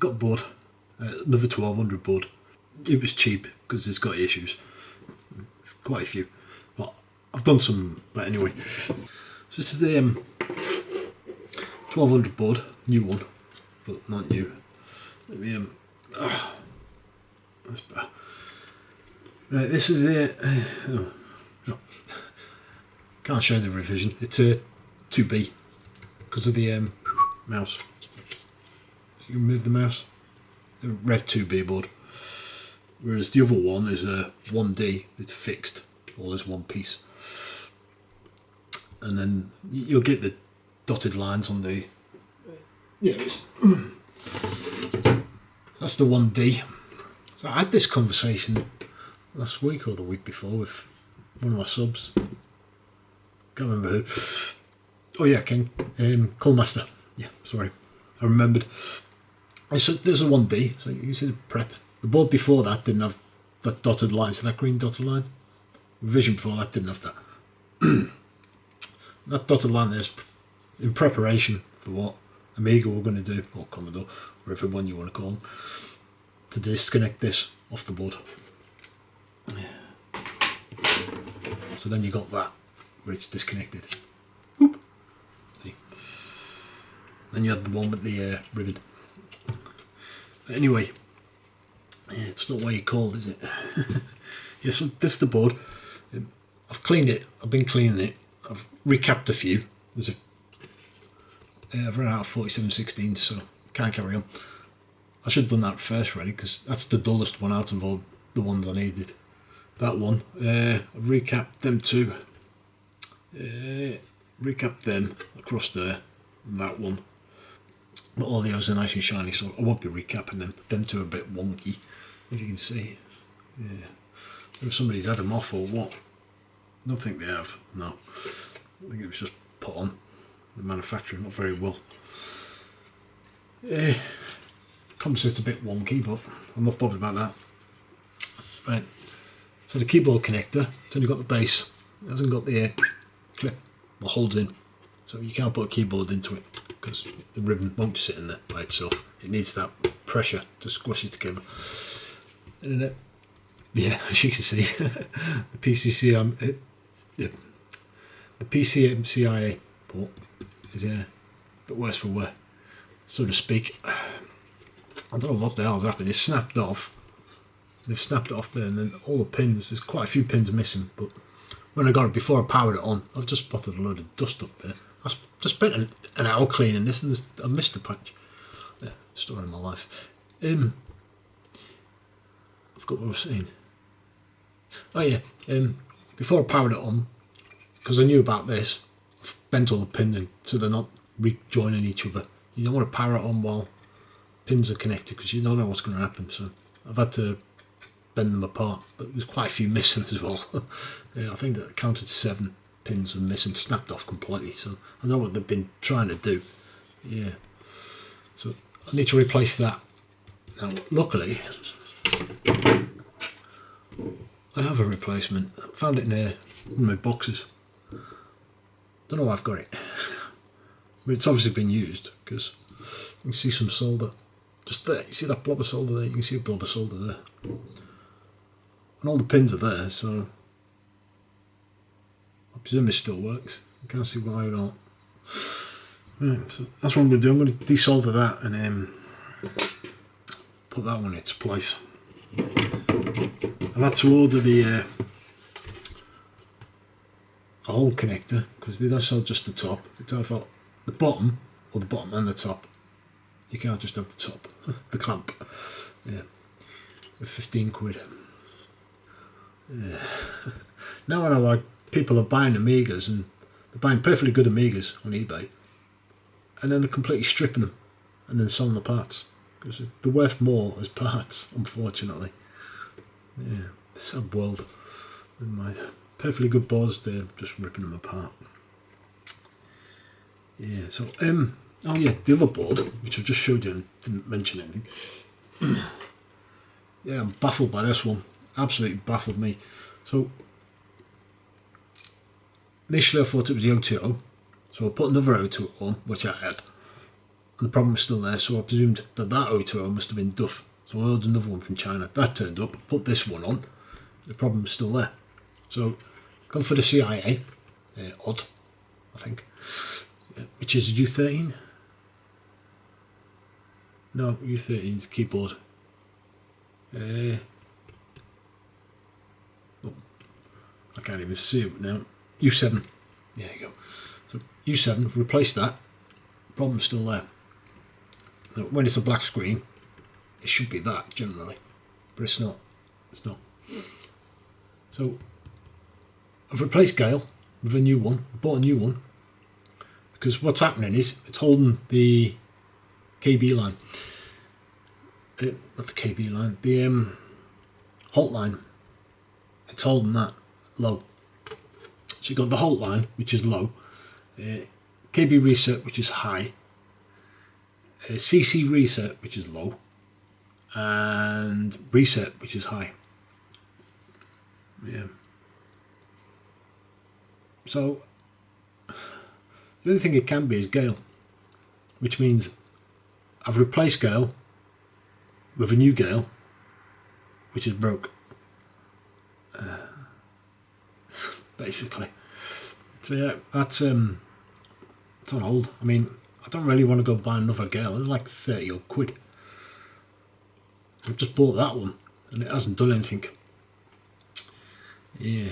got a board, another 1200 board. It was cheap because it's got issues, quite a few. But I've done some, but anyway. So this is the 1200 board, new one, but not new. Let me that's better. Right, this is the no. Can't show the revision. It's a 2B because of the mouse. So you can move the mouse. The Rev 2B board. Whereas the other one is a 1D. It's fixed, all as one piece. And then you'll get the dotted lines on the. Yeah, that's the 1D. So I had this conversation last week or the week before with one of my subs. Can't remember who. Oh yeah, King. Cullmaster. Yeah, sorry. I remembered. So there's a 1D, so you see the prep. The board before that didn't have that dotted line, so that green dotted line. The Vision before that didn't have that. That dotted line is in preparation for what Amiga were going to do, or Commodore, whatever one you want to call them, to disconnect this off the board. So then you got that, where it's disconnected. Oop. See? Then you had the one with the ribbon. But anyway, it's not what you called, is it? Yeah, so this is the board. I've cleaned it. I've been cleaning it. I've recapped a few. There's a I've run out of 4716, so can't carry on. I should have done that first, really, because that's the dullest one out of all the ones I needed. That one. I've recapped them two. Recapped them across there. And that one. But all the others are nice and shiny, so I won't be recapping them. Them two are a bit wonky, as you can see. Yeah. If somebody's had them off or what. I don't think they have. No. I think it was just put on. The manufacturer, not very well. Composite's a bit wonky, but I'm not bothered about that. Right, so the keyboard connector, it's only got the base, it hasn't got the clip that holds in, so you can't put a keyboard into it because the ribbon won't sit in there by itself. It needs that pressure to squish it together. And then yeah, as you can see, the PCMCIA port is a bit worse for wear, so to speak. I don't know what the hell's happened. It's snapped off. They've snapped it off there, and then all the pins. There's quite a few pins missing. But when I got it, before I powered it on, I've just spotted a load of dust up there. I just spent an hour cleaning this, and I missed a patch. Yeah, story of my life. I forgot what I was saying. Oh yeah. Before I powered it on, because I knew about this, I've bent all the pins in so they're not rejoining each other. You don't want to power it on while pins are connected because you don't know what's going to happen. So I've had to bend them apart, but there's quite a few missing as well. Yeah, I think that I counted 7 pins were missing, snapped off completely. So I know what they've been trying to do. Yeah. So I need to replace that. Now, luckily, I have a replacement. I found it in one of my boxes. Don't know why I've got it. But it's obviously been used because you can see some solder. Just there, you see that blob of solder there? You can see a blob of solder there. And all the pins are there, so I presume it still works. I can't see why not. Right, so that's what I'm going to do. I'm going to desolder that and put that one in its place. I've had to order the a hole connector because they don't sell just the top. It's either the bottom or the bottom and the top. You can't just have the top, the clamp. Yeah, 15 quid. Yeah. Now I know why people are buying Amigas, and they're buying perfectly good Amigas on eBay, and then they're completely stripping them and then selling the parts because they're worth more as parts, unfortunately. Yeah, sad world. Never mind. Perfectly good boards, they're just ripping them apart. Yeah, so oh yeah, the other board, which I've just showed you and didn't mention anything. Yeah, I'm baffled by this one. Absolutely baffled me. So initially I thought it was the O2O, so I put another O2O on, which I had, and the problem was still there, so I presumed that that O2O must have been duff. So I ordered another one from China. That turned up, put this one on, the problem was still there. So gone for the CIA, odd, I think, which is U13. No, U13 is keyboard. Oh, I can't even see it now. U7. There you go. So U7, replace that. Problem's still there. Now, when it's a black screen, it should be that generally, but it's not. It's not. So I've replaced Gale with a new one. Bought a new one because what's happening is it's holding the KB line. Not the KB line. The Halt line. It's holding that low. So you've got the Halt line, which is low. KB reset, which is high. CC reset, which is low. And reset, which is high. Yeah. So the only thing it can be is Gale, which means I've replaced Gale with a new Gale, which is broke. Basically. So yeah, that's it's on hold. I mean, I don't really want to go buy another Gale. It's like 30 odd quid. I've just bought that one and it hasn't done anything. Yeah.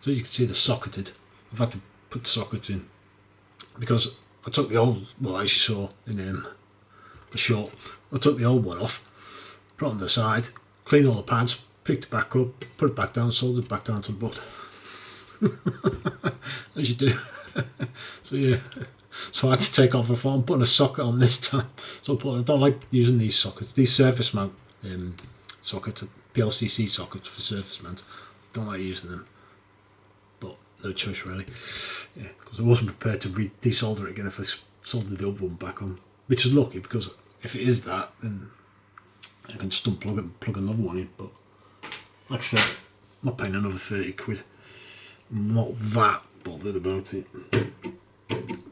So you can see the socketed. I've had to put the sockets in because I took the old, well, as you saw in the short, I took the old one off, put it on the side, cleaned all the pads, picked it back up, put it back down, soldered it back down to the board. As you do. So yeah, so I had to take off the phone, putting a socket on this time. So I don't like using these sockets, these surface mount sockets, PLCC sockets for surface mount. Don't like using them, but no choice really. Yeah, because I wasn't prepared to desolder it again if I soldered the other one back on, which is lucky because if it is that, then I can just unplug it and plug another one in. But like I said, I'm not paying another 30 quid. I'm not that bothered about it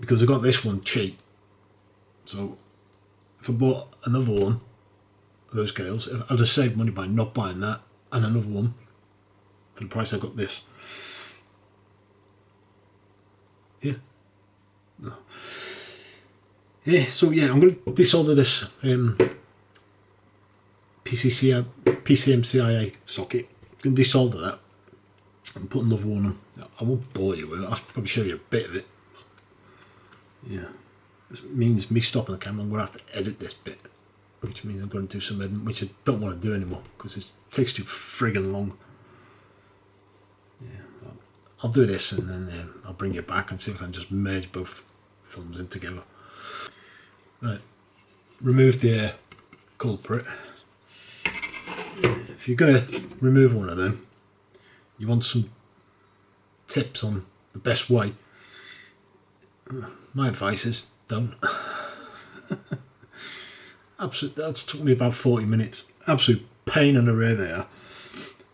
because I got this one cheap. So if I bought another one of those Gales, I'd have saved money by not buying that and another one for the price I got this. Yeah. No. Yeah, so yeah, I'm going to desolder this PCMCIA socket. I'm going to desolder that and put another one on. I won't bore you with it, I'll probably show you a bit of it. Yeah, this means me stopping the camera. I'm going to have to edit this bit, which means I'm going to do some editing, which I don't want to do anymore because it takes too friggin' long. Yeah, I'll do this and then I'll bring you back and see if I can just merge both films in together. Right, remove the culprit. If you're going to remove one of them, you want some tips on the best way. My advice is don't. That's took me about 40 minutes. Absolute pain in the rear they are.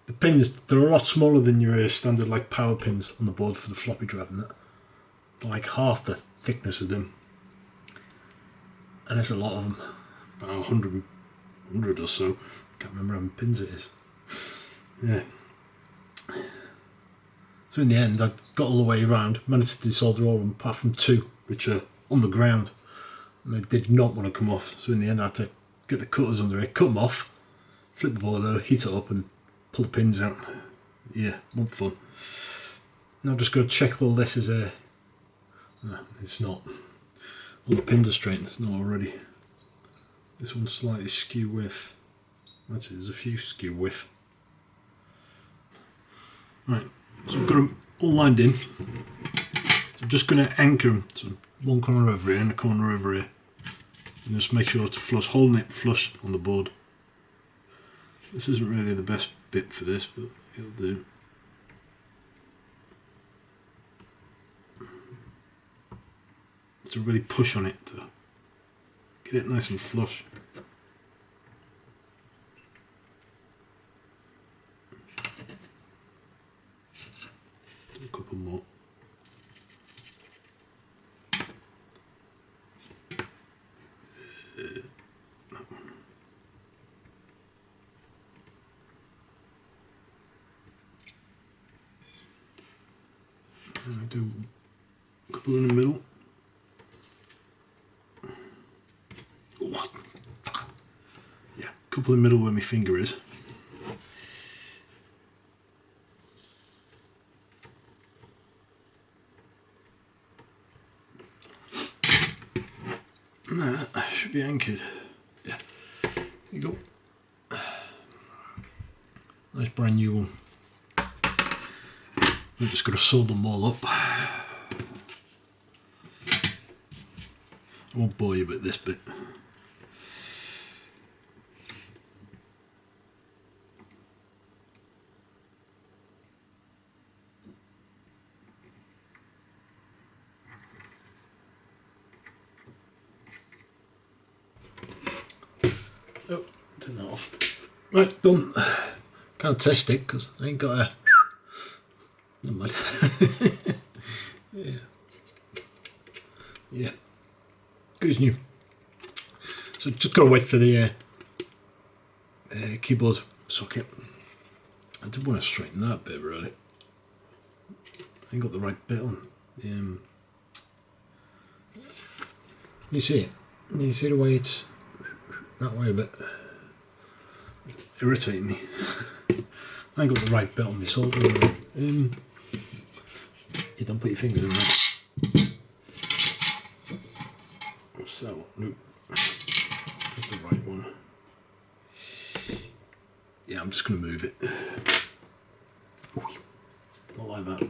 The pins, they're a lot smaller than your standard like power pins on the board for the floppy drive and that. They're like half the thickness of them. And there's a lot of them. About 100 or so. Can't remember how many pins it is. Yeah. So in the end, I got all the way around, managed to desolder all of them apart from two, which are on the ground. And they did not want to come off. So in the end, I had to get the cutters under it, cut them off, flip the board over, heat it up and pull the pins out. Yeah, more fun. Now I've just got to check all this is no, it's not. All the pins are straight, it's not already. This one's slightly skew width. Actually, there's a few skew width. Right, so I've got them all lined in. So I'm just going to anchor them to one corner over here and a corner over here. And just make sure it's flush, holding it flush on the board. This isn't really the best bit for this, but it'll do. To really push on it to get it nice and flush. Do a couple more. do a couple in the middle. What? Yeah, a couple in the middle where my finger is. That should be anchored. Yeah, there you go. Nice brand new one. I'm just going to sew them all up. I won't bore you about this bit. Oh, turn that off. Right, done. Can't test it because I ain't got a... Never mind. Yeah. Good as new. So just gotta wait for the keyboard socket. I did want to straighten that bit really. I ain't got the right bit on. You see it? You see the way it's that way a bit? It's irritating me. I ain't got the right bit on my solder. You don't put your fingers in there. What's that one? Nope. That's the right one. Yeah, I'm just going to move it. Not like that.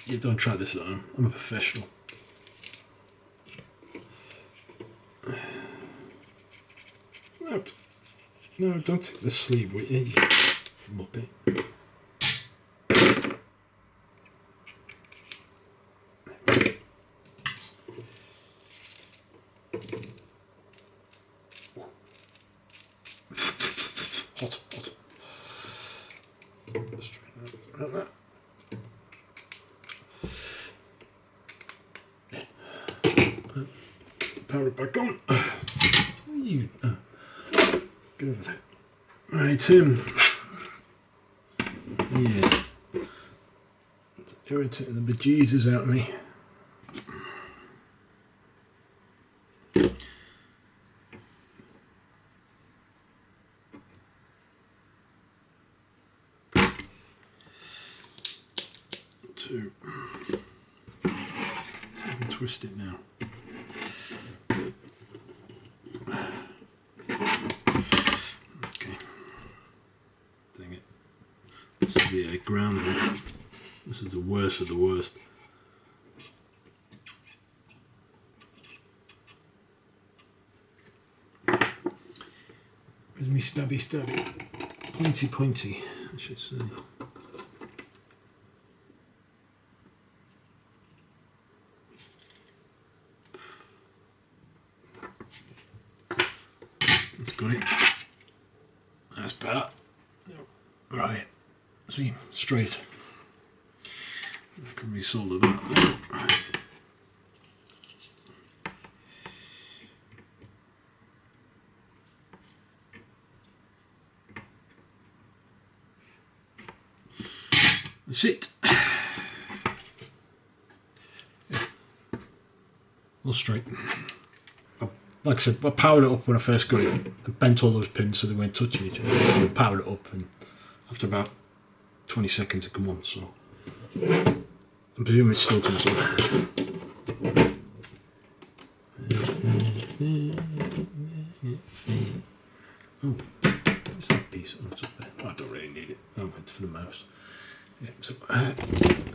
You don't try this at home. I'm a professional. No, don't take the sleeve with you, you muppet. Hot. Let's try that. Power it back on. You get over there. Right, yeah. It's irritating the bejesus out of me. Two. So I can twist it now. The ground. This is the worst of the worst. Where's me stabby? Pointy, I should say. That's got it. That's better. Right. See, straight. I can resolder that. That's it. Yeah. All straight. Like I said, I powered it up when I first got it. I bent all those pins so they weren't touching each other. I powered it up, and after about 20 seconds it come on, so I'm presuming it still comes on. Oh, what's that piece on top there? Oh, I don't really need it. I went for the mouse. Yeah, so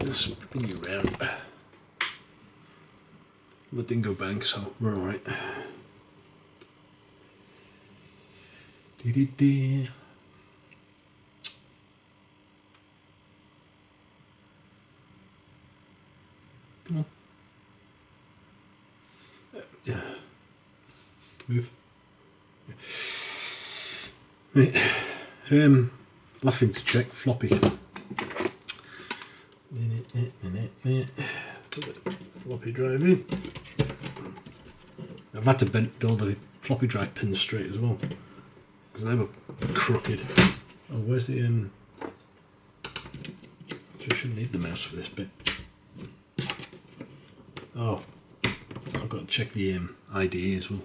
let's bring you around. But didn't go bang, so we're alright. Come on. Yeah. Move. Right. Last thing to check, floppy. Put the floppy drive in. I've had to bend all the floppy drive pins straight as well, because they were crooked. Oh, where's the I shouldn't need the mouse for this bit. Oh, I've got to check the IDE as well.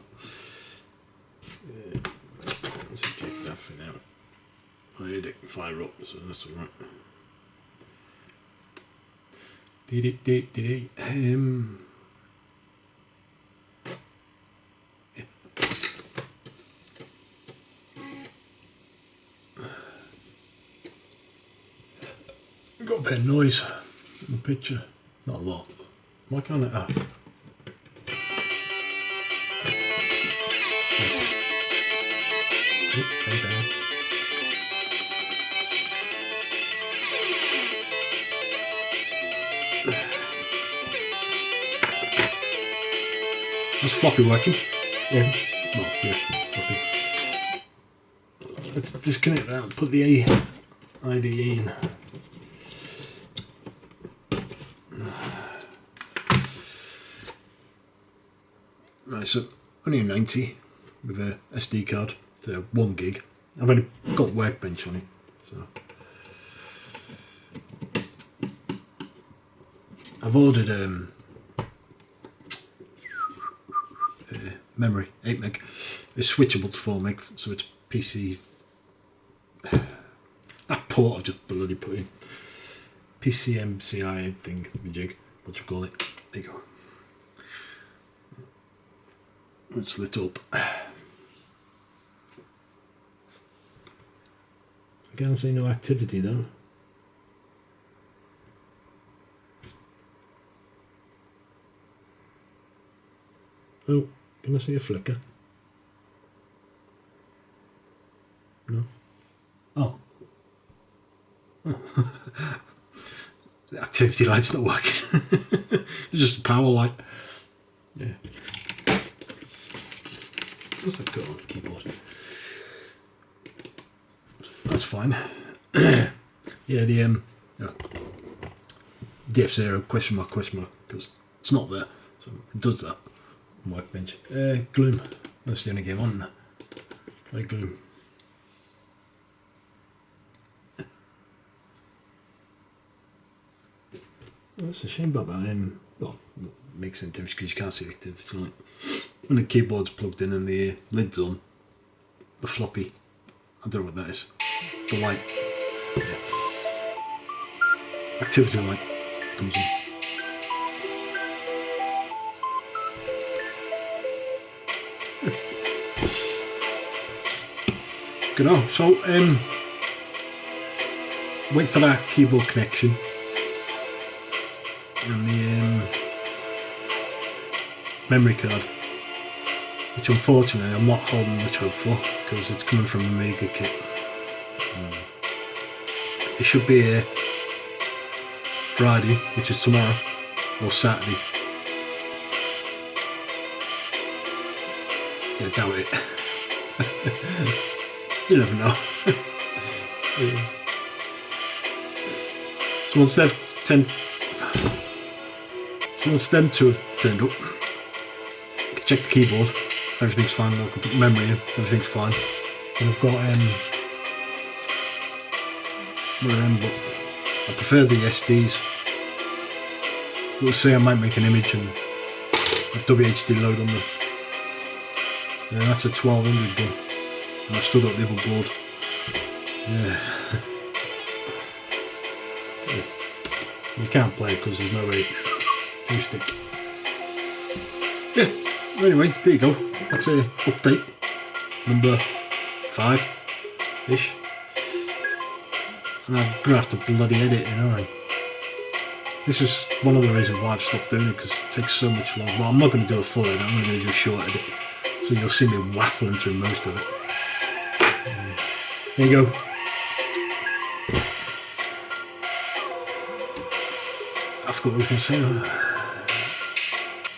Let's check that for now. I had it fire up, so that's alright. Got a bit of noise in the picture, not a lot. Why can't it? Okay, down. Is floppy working? Yeah. Oh, yeah, floppy. Let's disconnect that and put the IDE in. Right, so only a 90 with a SD card, so 1 gig. I've only got Workbench on it, so I've ordered memory 8 meg. It's switchable to 4 meg, so it's PC. That port I've just bloody put in. PCMCIA thing, jig, what you call it. There you go. It's lit up. I can't see no activity though. Oh, can I see a flicker? No. Oh. The activity light's not working. It's just a power light. Yeah. What's that got on the keyboard? That's fine. Yeah, the DF0 question mark, because it's not there, so it does that on Workbench. Gloom, that's the only game on. Play Gloom. Oh, that's a shame about that. Well, it makes sense because you can't see the activity. Like when the keyboard's plugged in and the lid's on, the floppy, I don't know what that is. The light, yeah. Activity light comes on. Good on. So wait for that keyboard connection and the memory card, which unfortunately I'm not holding the trug for because it's coming from Amiga kit. It should be here Friday, which is tomorrow, or Saturday. Yeah, doubt it. You never know. Yeah. So once them two have turned up, you can check the keyboard. If everything's fine, I can put the memory in. Everything's fine. And I've got one of them, but I prefer the SDs. We'll see. I might make an image and have WHD load on them. Yeah, that's a 1200 gun. And I've still got the other board. Yeah. Yeah. You can't play it because there's no joystick. Yeah, anyway, there you go. That's a update number 5-ish. And I'm going to have to bloody edit it, aren't I? This is one of the reasons why I've stopped doing it, because it takes so much longer. Well, I'm not going to do a full edit, I'm going to do a short edit. So you'll see me waffling through most of it. There you go. I forgot what I was going to say.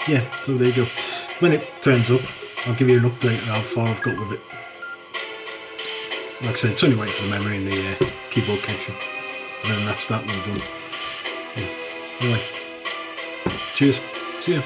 Yeah, so there you go. When it turns up, I'll give you an update on how far I've got with it. Like I said, it's only waiting for the memory and the keyboard connection. And then that's that one done. Yeah. Anyway, cheers. See ya.